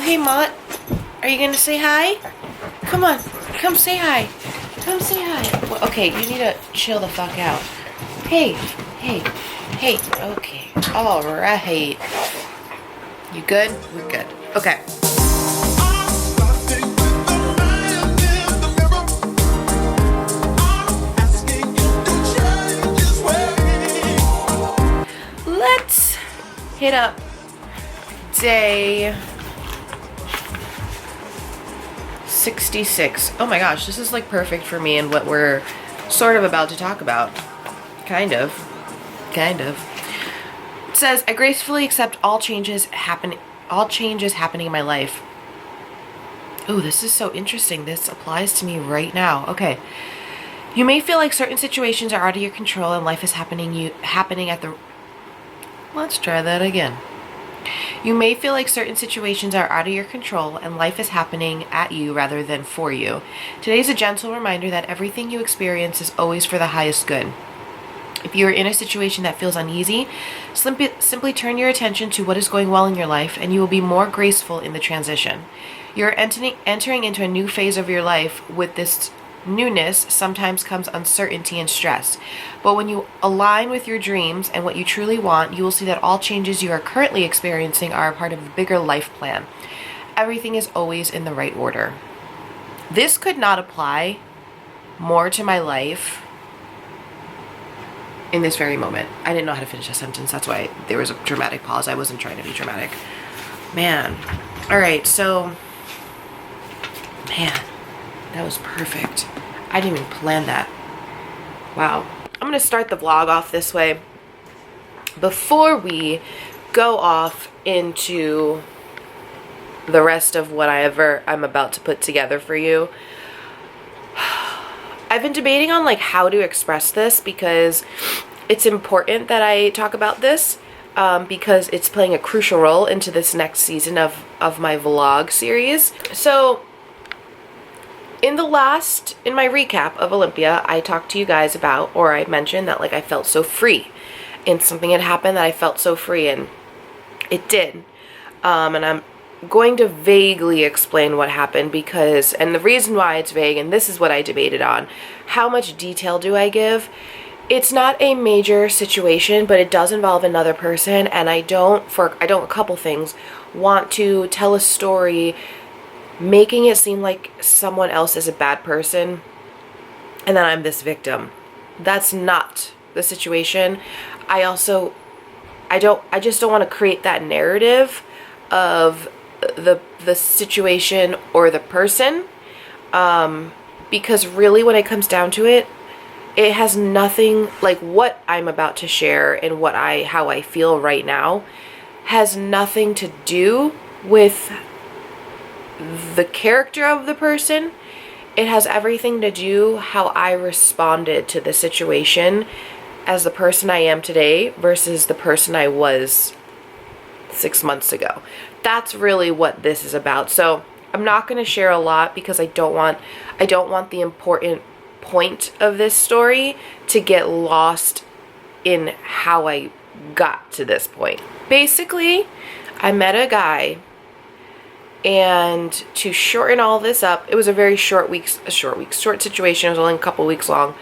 hey, Mont. Are you gonna say hi? Come on, come say hi. Come say hi. Well, okay, you need to chill the fuck out. Hey, hey, hey. Okay, all right. You good? We're good. Okay. Let's hit up day 66. Oh my gosh, this is like perfect for me and what we're sort of about to talk about. Kind of. It says, I gracefully accept all changes happening in my life. Oh, this is so interesting. This applies to me right now. Okay. You may feel like certain situations are out of your control and life is happening at the... Let's try that again. You may feel like certain situations are out of your control and life is happening at you rather than for you. Today's a gentle reminder that everything you experience is always for the highest good. If you are in a situation that feels uneasy, simply turn your attention to what is going well in your life and you will be more graceful in the transition. You're entering into a new phase of your life. With this newness sometimes comes uncertainty and stress. But when you align with your dreams and what you truly want, you will see that all changes you are currently experiencing are a part of a bigger life plan. Everything is always in the right order. This could not apply more to my life in this very moment. I didn't know how to finish a sentence. That's why there was a dramatic pause. I wasn't trying to be dramatic. Man. All right, so... Man. That was perfect. I didn't even plan that. Wow. I'm going to start the vlog off this way. Before we go off into the rest of what I'm about to put together for you, I've been debating on like how to express this because it's important that I talk about this because it's playing a crucial role into this next season of my vlog series. So in my recap of Olympia, I talked to you guys about, or I mentioned that like I felt so free and something had happened that I felt so free, and it did. And I'm going to vaguely explain what happened because, and the reason why it's vague, and this is what I debated on, how much detail do I give? It's not a major situation, but it does involve another person, and I don't, a couple things, want to tell a story making it seem like someone else is a bad person and then I'm this victim. That's not the situation. I just don't want to create that narrative of the situation or the person, because really when it comes down to it, it has nothing, like what I'm about to share and how I feel right now has nothing to do with the character of the person. It has everything to do how I responded to the situation as the person I am today versus the person I was 6 months ago. That's really what this is about. So I'm not going to share a lot because I don't want the important point of this story to get lost in how I got to this point. Basically, I met a guy, and to shorten all this up, it was a very short situation. It was only a couple weeks long.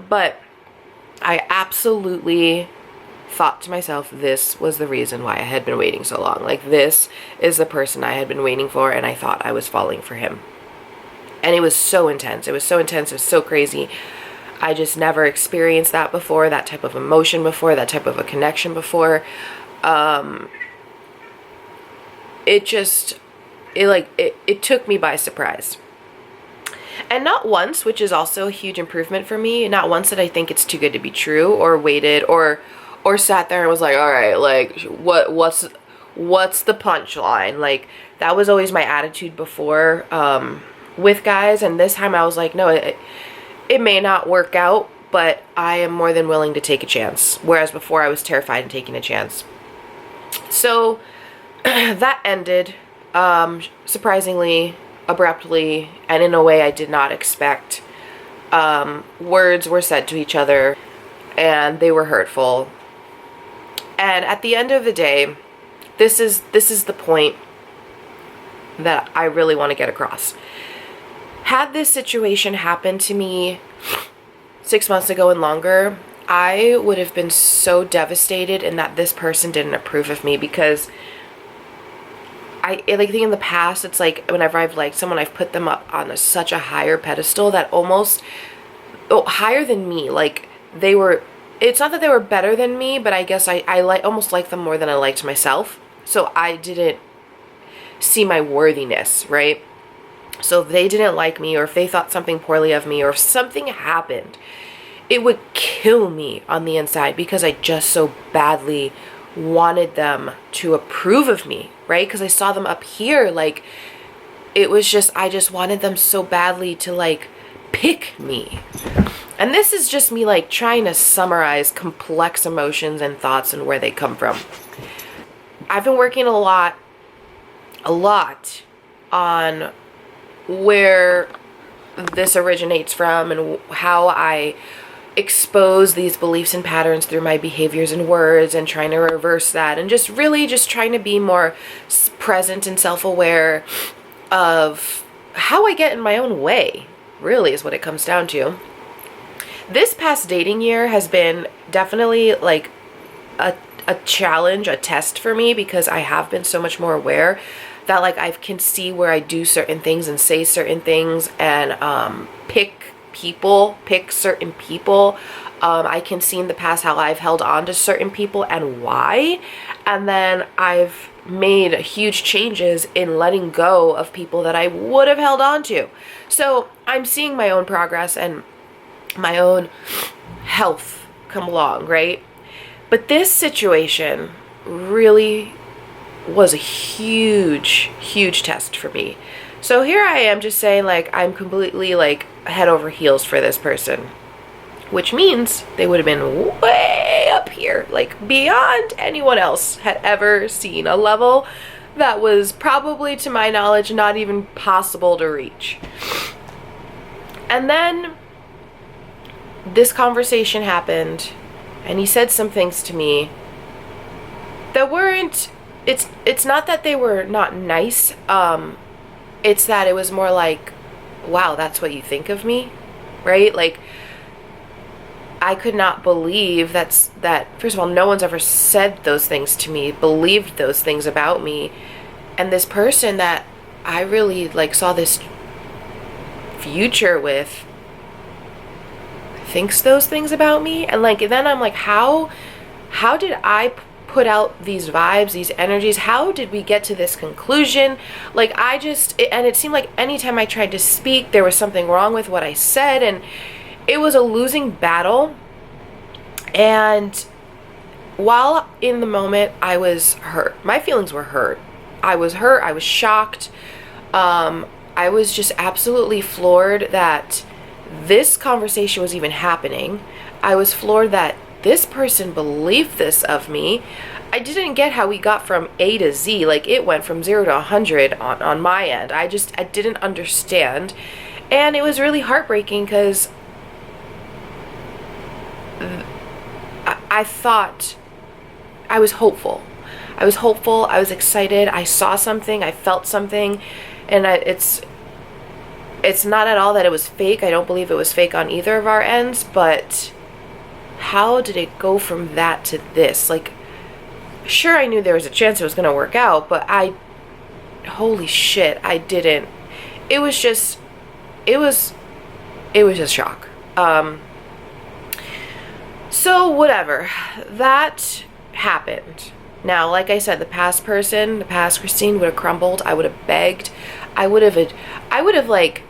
But I absolutely thought to myself, this was the reason why I had been waiting so long. Like, this is the person I had been waiting for, and I thought I was falling for him. And it was so intense. It was so intense. It was so crazy. I just never experienced that before, that type of emotion before, that type of a connection before. It took me by surprise. And not once, which is also a huge improvement for me, not once did I think it's too good to be true, or waited, or sat there and was like, all right, like, what's the punchline? Like, that was always my attitude before, with guys, and this time I was like, no, it may not work out, but I am more than willing to take a chance, whereas before I was terrified of taking a chance. So that ended surprisingly abruptly and in a way I did not expect. Words were said to each other and they were hurtful. And at the end of the day, this is the point that I really want to get across. Had this situation happened to me 6 months ago and longer, I would have been so devastated in that this person didn't approve of me, because I like think in the past, it's like whenever I've liked someone, I've put them up on such a higher pedestal that almost higher than me. Like they were, it's not that they were better than me, but I guess I almost like them more than I liked myself. So I didn't see my worthiness, right? So if they didn't like me, or if they thought something poorly of me, or if something happened, it would kill me on the inside, because I just so badly wanted them to approve of me, right? Because I saw them up here, like it was just, I just wanted them so badly to like pick me. And this is just me like trying to summarize complex emotions and thoughts and where they come from. I've been working a lot on where this originates from and how I expose these beliefs and patterns through my behaviors and words, and trying to reverse that, and just really just trying to be more present and self-aware of how I get in my own way, really is what it comes down to. This past dating year has been definitely like a challenge, a test for me, because I have been so much more aware that like I can see where I do certain things and say certain things, and pick certain people. I can see in the past how I've held on to certain people and why, and then I've made huge changes in letting go of people that I would have held on to. So I'm seeing my own progress and my own health come along, right? But this situation really was a huge test for me. So here I am just saying like I'm completely like head over heels for this person, which means they would have been way up here, like beyond anyone else had ever seen, a level that was probably, to my knowledge, not even possible to reach. And then this conversation happened, and he said some things to me that weren't, it's not that they were not nice, it's that it was more like, wow, that's what you think of me, right? Like, I could not believe that first of all, no one's ever said those things to me, believed those things about me, and this person that I really like saw this future with thinks those things about me. And like then I'm like, how did I put out these vibes, these energies? How did we get to this conclusion? Like and it seemed like anytime I tried to speak, there was something wrong with what I said, and it was a losing battle. And while in the moment I was hurt, my feelings were hurt. I was hurt, I was shocked. I was just absolutely floored that this conversation was even happening. I was floored that this person believed this of me. I didn't get how we got from A to Z. Like it went from 0 to 100 on my end. I didn't understand. And it was really heartbreaking because I thought, I was hopeful. I was excited. I saw something. I felt something. And it's not at all that it was fake. I don't believe it was fake on either of our ends. But how did it go from that to this? Like, sure, I knew there was a chance it was going to work out. But holy shit, I didn't. It was just shock. So whatever, that happened. Now, like I said, the past Christine would have crumbled. I would have begged. I would have like,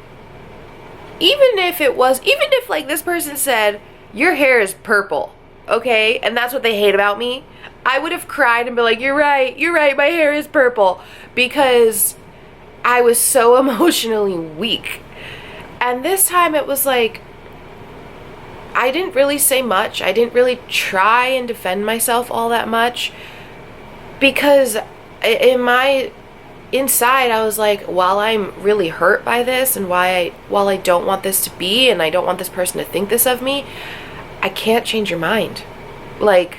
even if like this person said, your hair is purple, okay? And that's what they hate about me. I would have cried and be like, you're right, my hair is purple, because I was so emotionally weak. And this time it was like, I didn't really say much. I didn't really try and defend myself all that much, because inside I was like, while I'm really hurt by this, and while I don't want this to be, and I don't want this person to think this of me, I can't change your mind. Like,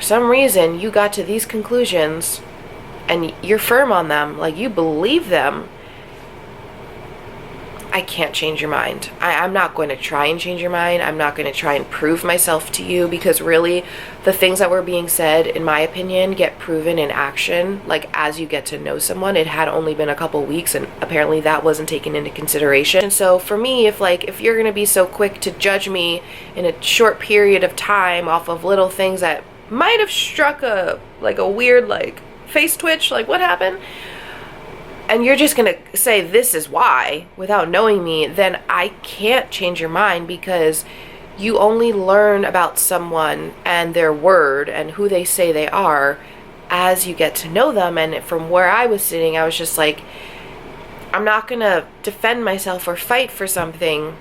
for some reason you got to these conclusions and you're firm on them, like you believe them, I can't change your mind. I'm not going to try and change your mind. I'm not going to try and prove myself to you, because really the things that were being said, in my opinion, get proven in action, like as you get to know someone. It had only been a couple weeks and apparently that wasn't taken into consideration. And so for me, if you're going to be so quick to judge me in a short period of time off of little things that might have struck a weird face twitch, like what happened, and you're just gonna say this is why without knowing me, then I can't change your mind, because you only learn about someone and their word and who they say they are as you get to know them. And from where I was sitting, I was just like, I'm not gonna defend myself or fight for something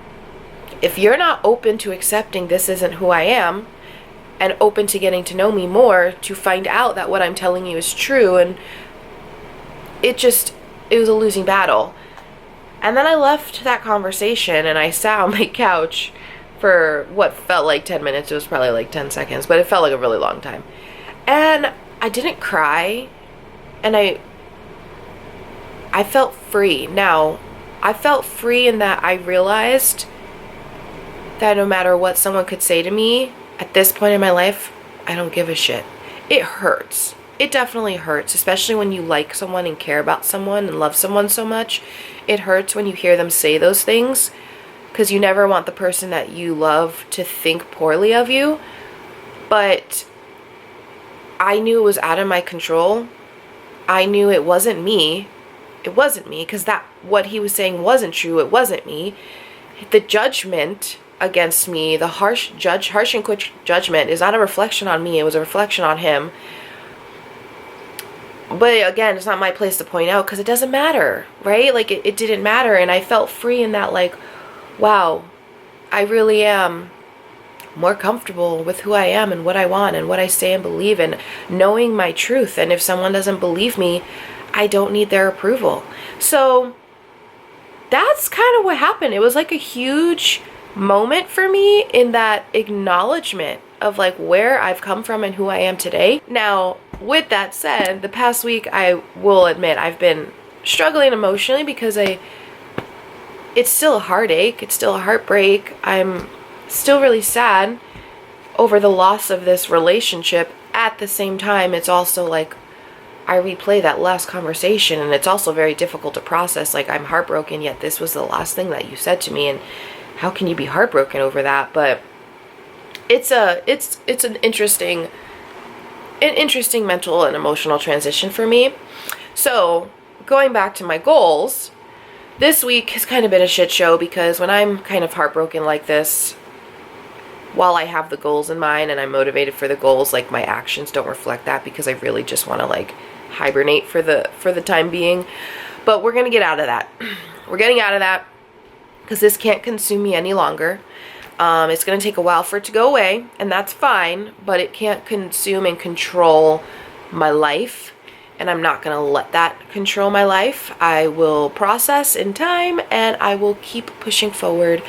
if you're not open to accepting this isn't who I am, and open to getting to know me more to find out that what I'm telling you is true. And it was a losing battle. And then I left that conversation and I sat on my couch for what felt like 10 minutes. It was probably like 10 seconds, but it felt like a really long time. And I didn't cry, and I felt free. Now, I felt free in that I realized that no matter what someone could say to me at this point in my life, I don't give a shit. It hurts. It definitely hurts, especially when you like someone and care about someone and love someone so much. It hurts when you hear them say those things, because you never want the person that you love to think poorly of you. But I knew it was out of my control. I knew it wasn't me. It wasn't me, because what he was saying wasn't true. It wasn't me. The judgment against me, the harsh and quick judgment, is not a reflection on me. It was a reflection on him. But again, it's not my place to point out, because it doesn't matter, right? Like it didn't matter. And I felt free in that, like, wow, I really am more comfortable with who I am and what I want and what I say and believe, and knowing my truth. And if someone doesn't believe me, I don't need their approval. So that's kind of what happened. It was like a huge moment for me in that acknowledgement of like where I've come from and who I am today. Now, with that said, the past week, I will admit, I've been struggling emotionally, because it's still a heartache. It's still a heartbreak. I'm still really sad over the loss of this relationship. At the same time, it's also like I replay that last conversation, and it's also very difficult to process. Like, I'm heartbroken, yet this was the last thing that you said to me, and how can you be heartbroken over that? But it's an interesting mental and emotional transition for me. So going back to my goals, this week has kind of been a shit show, because when I'm kind of heartbroken like this, while I have the goals in mind and I'm motivated for the goals, like my actions don't reflect that, because I really just want to like hibernate for the time being. But we're going to get out of that. We're getting out of that, because this can't consume me any longer. It's going to take a while for it to go away, and that's fine, but it can't consume and control my life, and I'm not going to let that control my life. I will process in time, and I will keep pushing forward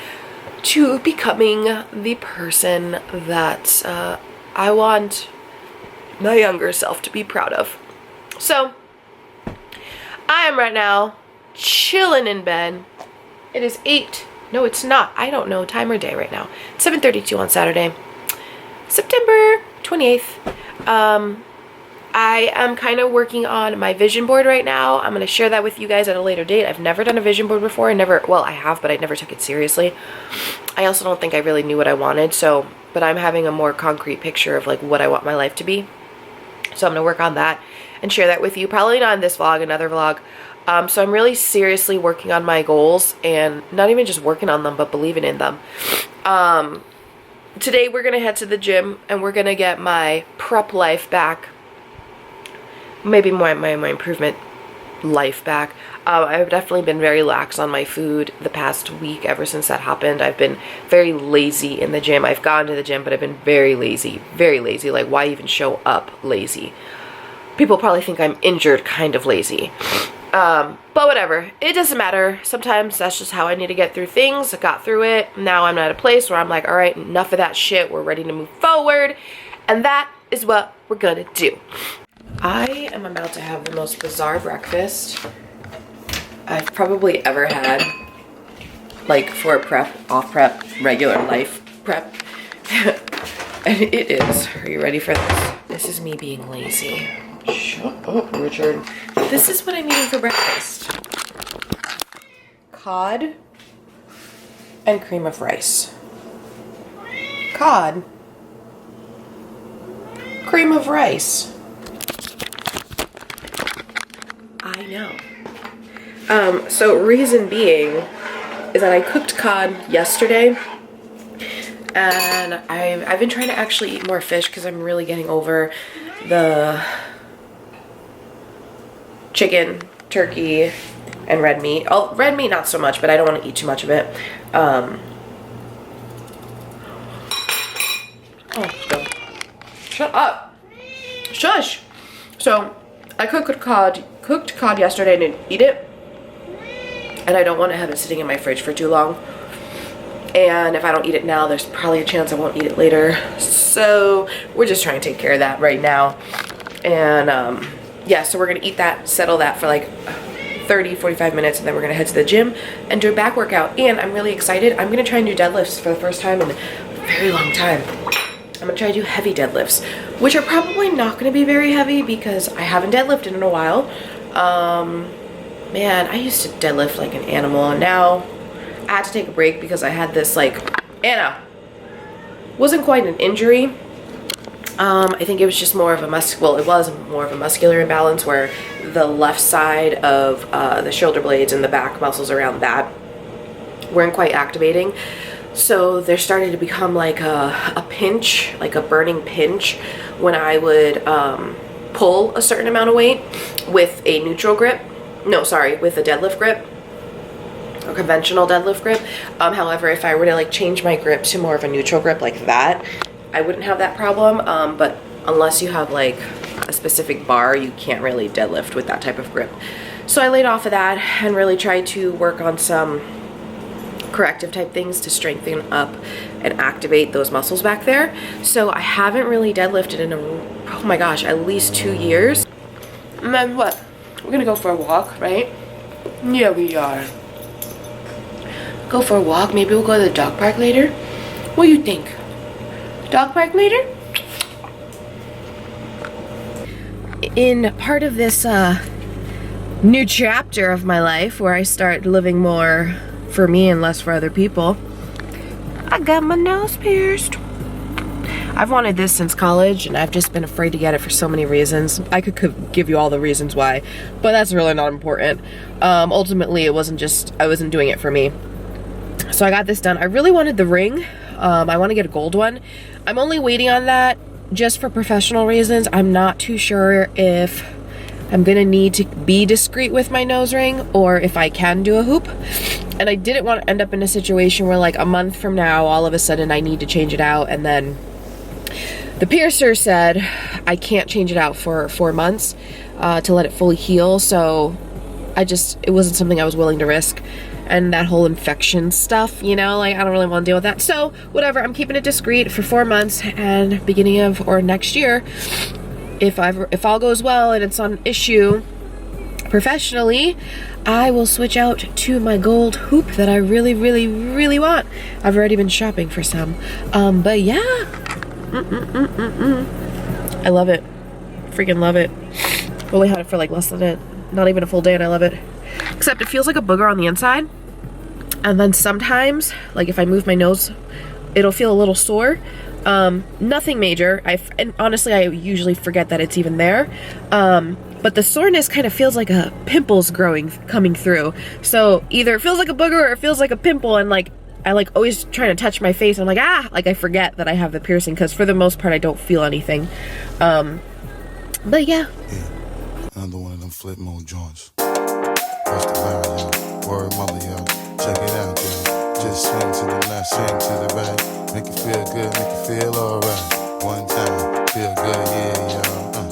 to becoming the person that I want my younger self to be proud of. So, I am right now chilling in bed. It is 8. No, it's not. I don't know time or day right now. 7:32 on Saturday, September 28th. I am kind of working on my vision board right now. I'm going to share that with you guys at a later date. I've never done a vision board before. I have, but I never took it seriously. I also don't think I really knew what I wanted. But I'm having a more concrete picture of like what I want my life to be. So I'm going to work on that and share that with you. Probably not in this vlog, another vlog. So I'm really seriously working on my goals, and not even just working on them, but believing in them. Today we're going to head to the gym, and we're going to get my prep life back. Maybe my improvement life back. I've definitely been very lax on my food the past week. Ever since that happened, I've been very lazy in the gym. I've gone to the gym, but I've been very lazy. Like, why even show up lazy? People probably think I'm injured kind of lazy. But whatever, it doesn't matter. Sometimes that's just how I need to get through things. I got through it. Now I'm at a place where I'm like, all right, enough of that shit. We're ready to move forward. And that is what we're gonna do. I am about to have the most bizarre breakfast I've probably ever had, like for prep, off prep, regular life prep. And it is, are you ready for this? This is me being lazy. Shut up, Richard. This is what I'm eating for breakfast. Cod and cream of rice. Cod. Cream of rice. I know. So reason being is that I cooked cod yesterday, and I've been trying to actually eat more fish because I'm really getting over the chicken, turkey, and red meat. Oh, red meat not so much, but I don't want to eat too much of it. Oh, no. Shut up. Shush. So I cooked cod yesterday and didn't eat it, and I don't want to have it sitting in my fridge for too long. And if I don't eat it now, there's probably a chance I won't eat it later. So we're just trying to take care of that right now. And yeah, so we're gonna eat that, settle that for like 30-45 minutes, and then we're gonna head to the gym and do a back workout. And I'm really excited. I'm gonna try and do deadlifts for the first time in a very long time. I'm gonna try to do heavy deadlifts, which are probably not gonna be very heavy because I haven't deadlifted in a while. Man, I used to deadlift like an animal, and now I had to take a break because I had this like, wasn't quite an injury. I think it was just more of a it was more of a muscular imbalance where the left side of the shoulder blades and the back muscles around that weren't quite activating. So there started to become like a pinch, like a burning pinch when I would pull a certain amount of weight with a neutral grip. No, sorry, with a deadlift grip. A conventional deadlift grip. However, if I were to like change my grip to more of a neutral grip like that, I wouldn't have that problem. But unless you have like a specific bar, you can't really deadlift with that type of grip. So I laid off of that and really tried to work on some corrective type things to strengthen up and activate those muscles back there. So I haven't really deadlifted in oh my gosh, at least 2 years. And then what? We're gonna go for a walk, right? Yeah, we are. Go for a walk. Maybe we'll go to the dog park later. What do you think? Dog park later? In part of this new chapter of my life where I start living more for me and less for other people, I got my nose pierced. I've wanted this since college, and I've just been afraid to get it for so many reasons. I could give you all the reasons why, but that's really not important. Ultimately, it wasn't just, I wasn't doing it for me. So I got this done. I really wanted the ring. I want to get a gold one. I'm only waiting on that just for professional reasons. I'm not too sure if I'm gonna need to be discreet with my nose ring or if I can do a hoop. And I didn't want to end up in a situation where like a month from now, all of a sudden I need to change it out, and then the piercer said I can't change it out for 4 months to let it fully heal. So it wasn't something I was willing to risk. And that whole infection stuff, you know, like I don't really want to deal with that. So whatever, I'm keeping it discreet for 4 months, and beginning of or next year, if all goes well and it's not an issue professionally, I will switch out to my gold hoop that I really, really, really want. I've already been shopping for some. But yeah. I love it. Freaking love it. Only had it for like not even a full day, and I love it. Except it feels like a booger on the inside. And then sometimes, like if I move my nose, it'll feel a little sore. Nothing major. And honestly, I usually forget that it's even there. But the soreness kind of feels like a pimple's coming through. So either it feels like a booger or it feels like a pimple, and like I like always trying to touch my face. I'm like, like I forget that I have the piercing, because for the most part I don't feel anything. But yeah. Another one of them flip mode joints. What's the line, yo? Word mother, yo. Check it out, yo. Just swing to the left, swing to the right. Make it feel good, make it feel alright. One time, feel good, yeah, yo.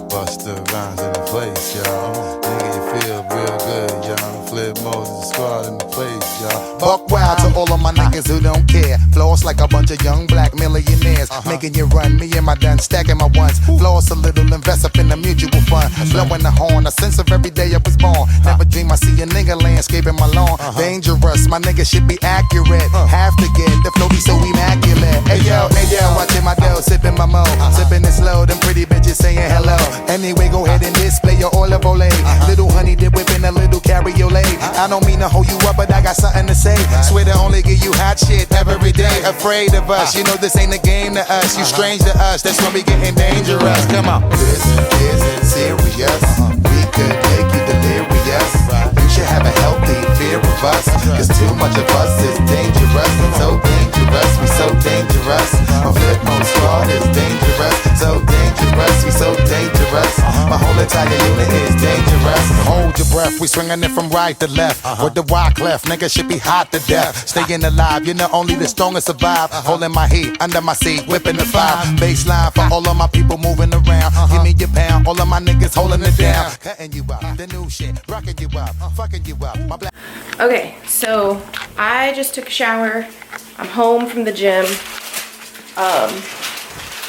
Bust the rhymes in the place, y'all. Nigga, you feel real good, y'all. Flip Moses, the squad in the place, y'all. Buck wild to all of my niggas who don't care. Flow Floss like a bunch of young black millionaires. Making you run, me and my done, stacking my ones. Floss a little, invest up in the mutual fund. Blowing the horn, a sense of every day I was born. Never dream I see a nigga landscaping my lawn. Dangerous, my nigga should be accurate. Have to get the flow be so immaculate. Hey yo, watching my dough, sipping my mo. Sipping it slow, them pretty bitches saying hello. Anyway, go ahead and display your olive ole. Little honey dip whipping a little cabriolet. I don't mean to hold you up, but I got something to say. Swear to only give you hot shit every day. Afraid of us, you know this ain't a game to us. You strange to us, that's when we getting dangerous. Come on. This isn't serious. We could make you delirious. You should have a healthy fear of us. Cause too much of us is dangerous. So dangerous, we so dangerous. My flip mode squad is dangerous. So dangerous, we so dangerous. My whole entire unit is dangerous. Hold your breath, we swinging it from right to left. With the rock left, nigga should be hot to death. Staying alive, you know only the strongest survive. Holding my heat under my seat, whipping the fire. Baseline for all of my people moving around. Give me your pound, all of my niggas holding it down. Cutting you up, the new shit, rocking you up, fucking you up. My black. Okay, so I just took a shower. I'm home from the gym.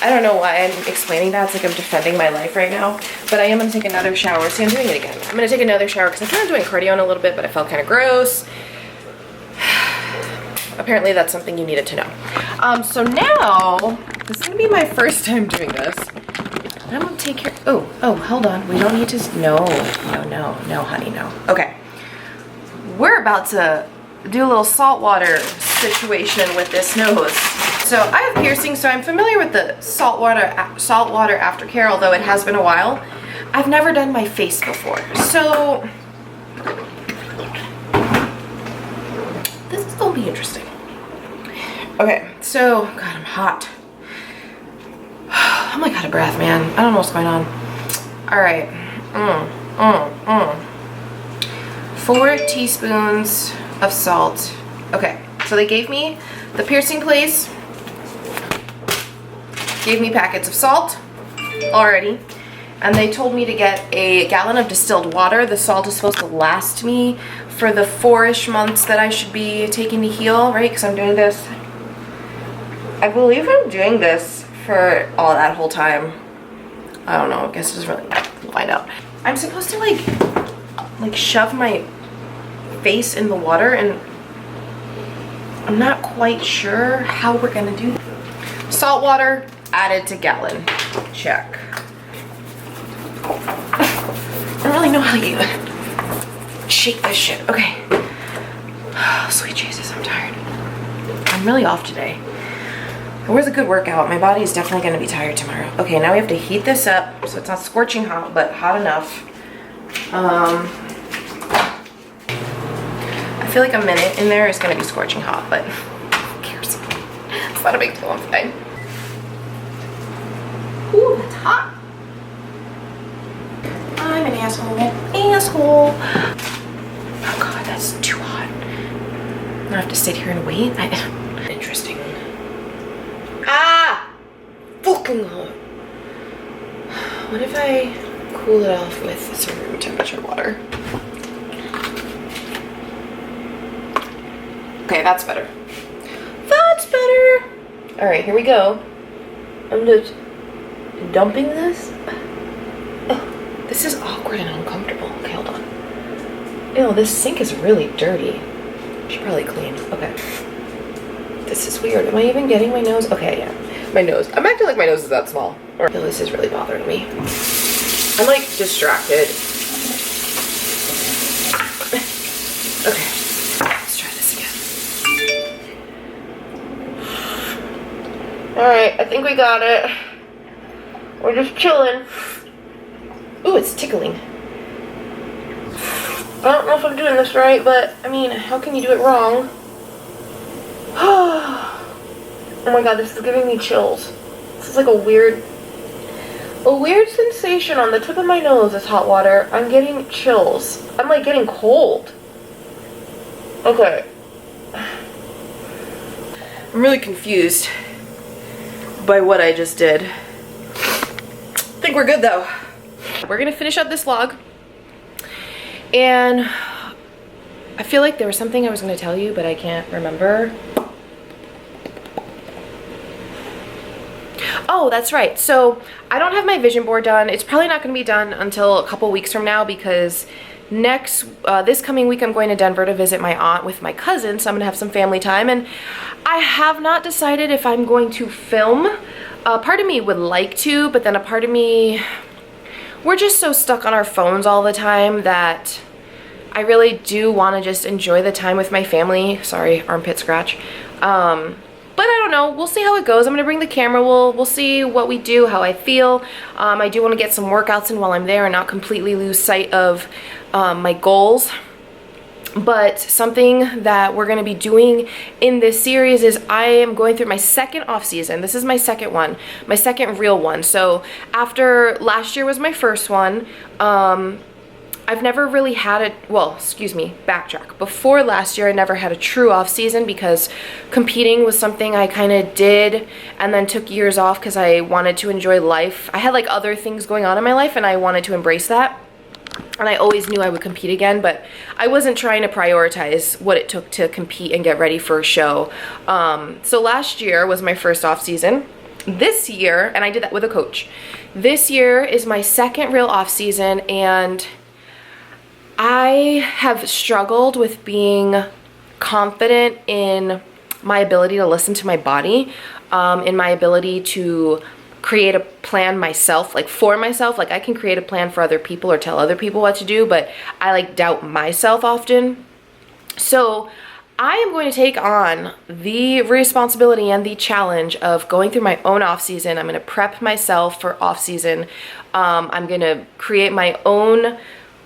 I don't know why I'm explaining that. It's like I'm defending my life right now. But I am gonna take another shower. See, I'm doing it again. I'm gonna take another shower because I tried doing cardio in a little bit, but I felt kind of gross. Apparently that's something you needed to know. So now, this is gonna be my first time doing this. And I'm gonna take care, oh, hold on. We don't need to, no, honey, no. Okay. We're about to do a little saltwater situation with this nose. So I have piercing, so I'm familiar with the saltwater aftercare, although it has been a while. I've never done my face before, so this is gonna be interesting. Okay, so, God, I'm hot. I'm like out of breath, man. I don't know what's going on. All right. 4 teaspoons of salt. Okay, so they gave me the piercing place. Gave me packets of salt already, and they told me to get a gallon of distilled water. The salt is supposed to last me for the 4-ish months that I should be taking to heal, right? Because I'm doing this. I believe I'm doing this for all that whole time. I don't know. I guess it's really we'll find out. I'm supposed to like shove my face in the water, and I'm not quite sure how we're gonna do that. Salt water added to gallon. Check. I don't really know how you shake this shit. Okay. Oh, sweet Jesus, I'm tired. I'm really off today. It was a good workout. My body is definitely going to be tired tomorrow. Okay, now we have to heat this up so it's not scorching hot, but hot enough. I feel like a minute in there is going to be scorching hot, but who cares? It's not a big deal. I'm fine. Ooh, that's hot. I'm an asshole. Asshole. Oh God, that's too hot. I'm gonna have to sit here and wait. Interesting. Ah! Fucking hot. What if I cool it off with some room temperature water? Okay, that's better. That's better. All right, here we go. I'm just dumping this. Oh, this is awkward and uncomfortable. Okay, hold on. Ew, this sink is really dirty. I should probably clean. Okay. This is weird. Am I even getting my nose? Okay, yeah. My nose. I'm acting like my nose is that small. Ew, this is really bothering me. I'm like distracted. Okay. Let's try this again. Alright, I think we got it. We're just chilling. Ooh, it's tickling. I don't know if I'm doing this right, but I mean, how can you do it wrong? Oh my God, this is giving me chills. This is like a weird sensation on the tip of my nose, this hot water. I'm getting chills. I'm like getting cold. Okay. I'm really confused by what I just did. I think we're good though. We're gonna finish up this vlog. And I feel like there was something I was gonna tell you, but I can't remember. Oh, that's right. So I don't have my vision board done. It's probably not going to be done until a couple weeks from now because this coming week I'm going to Denver to visit my aunt with my cousin, so I'm gonna have some family time, and I have not decided if I'm going to film. Part of me would like to, but then a part of me, we're just so stuck on our phones all the time that I really do want to just enjoy the time with my family. Sorry, armpit scratch. But I don't know, we'll see how it goes. I'm gonna bring the camera, we'll see what we do, how I feel. I do want to get some workouts in while I'm there and not completely lose sight of my goals. But something that we're gonna be doing in this series is I am going through my second off season. This is my second one, my second real one. So after last year was my first one, I've never really had a, well, excuse me, backtrack. Before last year, I never had a true off season because competing was something I kind of did and then took years off because I wanted to enjoy life. I had like other things going on in my life and I wanted to embrace that. And I always knew I would compete again, but I wasn't trying to prioritize what it took to compete and get ready for a show. So last year was my first off season. This year, and I did that with a coach, this year is my second real off season, and I have struggled with being confident in my ability to listen to my body, in my ability to create a plan myself, like for myself. Like I can create a plan for other people or tell other people what to do, but I like doubt myself often. So I am going to take on the responsibility and the challenge of going through my own off season. I'm going to prep myself for off season. I'm going to create my own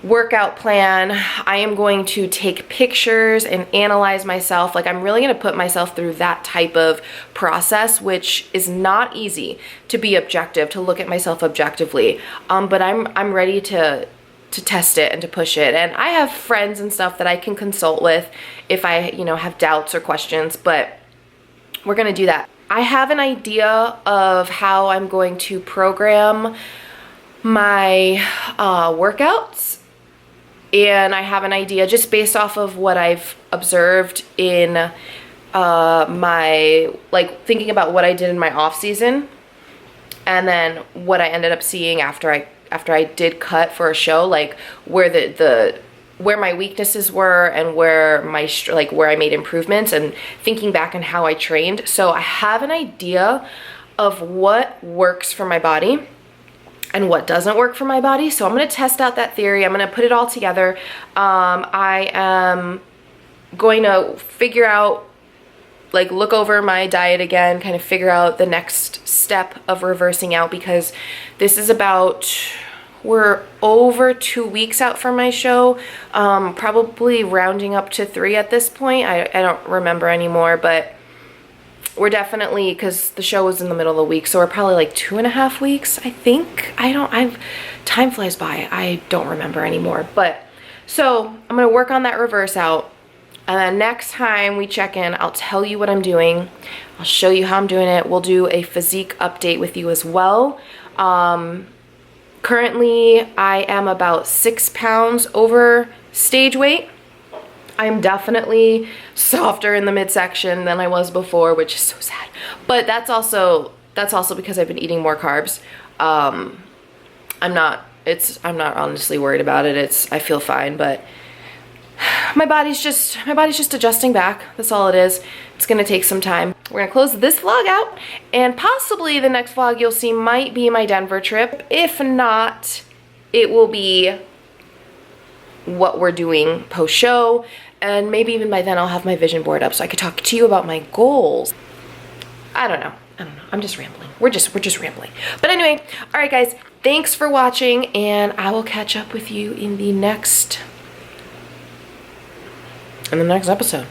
workout plan. I am going to take pictures and analyze myself. Like I'm really going to put myself through that type of process, which is not easy, to be objective, to look at myself objectively. But I'm ready to test it and to push it. And I have friends and stuff that I can consult with if I, have doubts or questions, but we're going to do that. I have an idea of how I'm going to program my workouts. And I have an idea just based off of what I've observed in my, like thinking about what I did in my off season and then what I ended up seeing after I did cut for a show, like where where my weaknesses were and where where I made improvements, and thinking back on how I trained. So I have an idea of what works for my body and what doesn't work for my body. So I'm going to test out that theory. I'm going to put it all together. I am going to figure out, like look over my diet again, kind of figure out the next step of reversing out, because this is we're over 2 weeks out from my show, probably rounding up to 3 at this point. I don't remember anymore, but we're definitely, because the show was in the middle of the week, so we're probably like 2.5 weeks, I think. Time flies by. I don't remember anymore. But so I'm gonna work on that reverse out, and then next time we check in, I'll tell you what I'm doing. I'll show you how I'm doing it. We'll do a physique update with you as well. Currently, I am about 6 pounds over stage weight. I'm definitely softer in the midsection than I was before, which is so sad. But that's also because I've been eating more carbs. I'm not honestly worried about it. I feel fine, but my body's just adjusting back. That's all it is. It's gonna take some time. We're gonna close this vlog out, and possibly the next vlog you'll see might be my Denver trip. If not, it will be what we're doing post-show, and maybe even by then I'll have my vision board up so I could talk to you about my goals. I don't know. I'm just rambling. We're just rambling. But anyway, all right guys, thanks for watching, and I will catch up with you in the next episode.